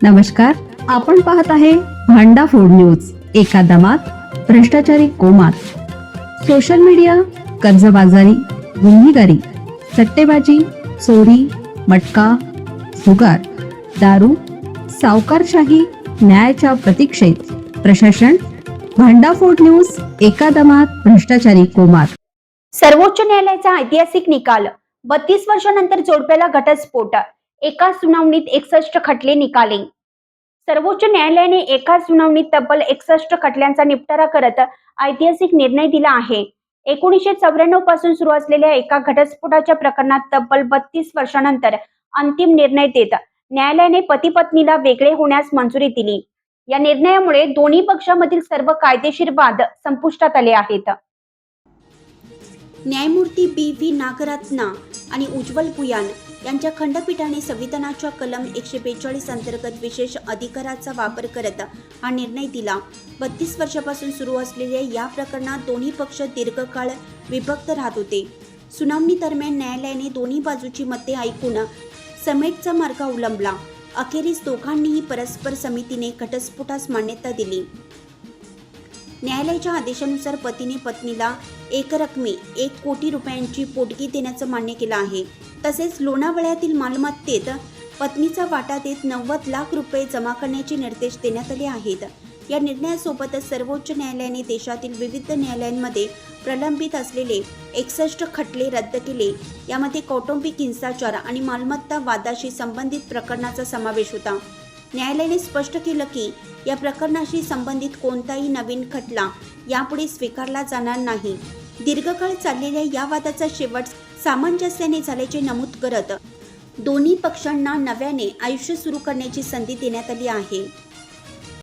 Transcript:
नमस्कार, आपण पाहत आहे भांडाफोड न्यूज. एका दमात भ्रष्टाचारी कोमात. सोशल मीडिया, कर्जबाजारी, गुन्हेगारी, सट्टेबाजी, चोरी, मटका, जुगार, दारू, सावकारशाही, न्यायाच्या प्रतीक्षेत प्रशासन. भांडाफोड न्यूज. एका दमात भ्रष्टाचारी कोमात. सर्वोच्च न्यायालयाचा ऐतिहासिक निकाल. 32 वर्षांनंतर जोडप्याला घटस्फोट. एका सुनावणीत 61 खटले निकाली. सर्वोच्च न्यायालयाने एका सुनावणीत तब्बल 61 खटल्यांचा निपटारा करत ऐतिहासिक निर्णय दिला आहे. 1994 पासून सुरू असलेल्या एका घटस्फोटाच्या प्रकरणात तब्बल 32 वर्षांनंतर अंतिम निर्णय देत न्यायालयाने पती पत्नीला वेगळे होण्यास मंजुरी दिली. या निर्णयामुळे दोन्ही पक्षांमधील सर्व कायदेशीर वाद संपुष्टात आले आहेत. न्यायमूर्ती बी.व्ही. नागरत्ना आणि उज्ज्वल पुयान यांच्या खंडपीठाने संविधानाच्या कलम 142 अंतर्गत विशेष अधिकाराचा वापर करत हा निर्णय दिला. 32 वर्षापासून सुरू असलेल्या या प्रकरणात दोन्ही पक्ष दीर्घकाळ विभक्त राहत होते. सुनावणी दरम्यान न्यायालयाने दोन्ही बाजूची मते ऐकून समेटचा मार्ग अवलंबला. अखेरीस दोघांनीही परस्पर संमतीने घटस्फोटास मान्यता दिली. न्यायालयाच्या आदेशानुसार पतीने पत्नीला एकरकमी 1 कोटी रुपयांची पोटगी देण्याचं मान्य केलं आहे. तसेच लोणावळ्यातील मालमत्तेत पत्नीचा वाटा देत 90 लाख रुपये जमा करण्याचे निर्देश देण्यात आले आहेत. या निर्णयासोबतच सर्वोच्च न्यायालयाने देशातील विविध न्यायालयांमध्ये प्रलंबित असलेले 61 खटले रद्द केले. यामध्ये कौटुंबिक हिंसाचार आणि मालमत्ता वादाशी संबंधित प्रकरणाचा समावेश होता. न्यायालयाने स्पष्ट केलं की या प्रकरणाशी संबंधित कोणताही नवीन खटला यापुढे स्वीकारला जाणार नाही. दीर्घकाळ चाललेल्या या वादाचा शेवट सामंजस्याने झाल्याचे नमूद करत दोन्ही पक्षांना नव्याने आयुष्य सुरू करण्याची संधी देण्यात आली आहे.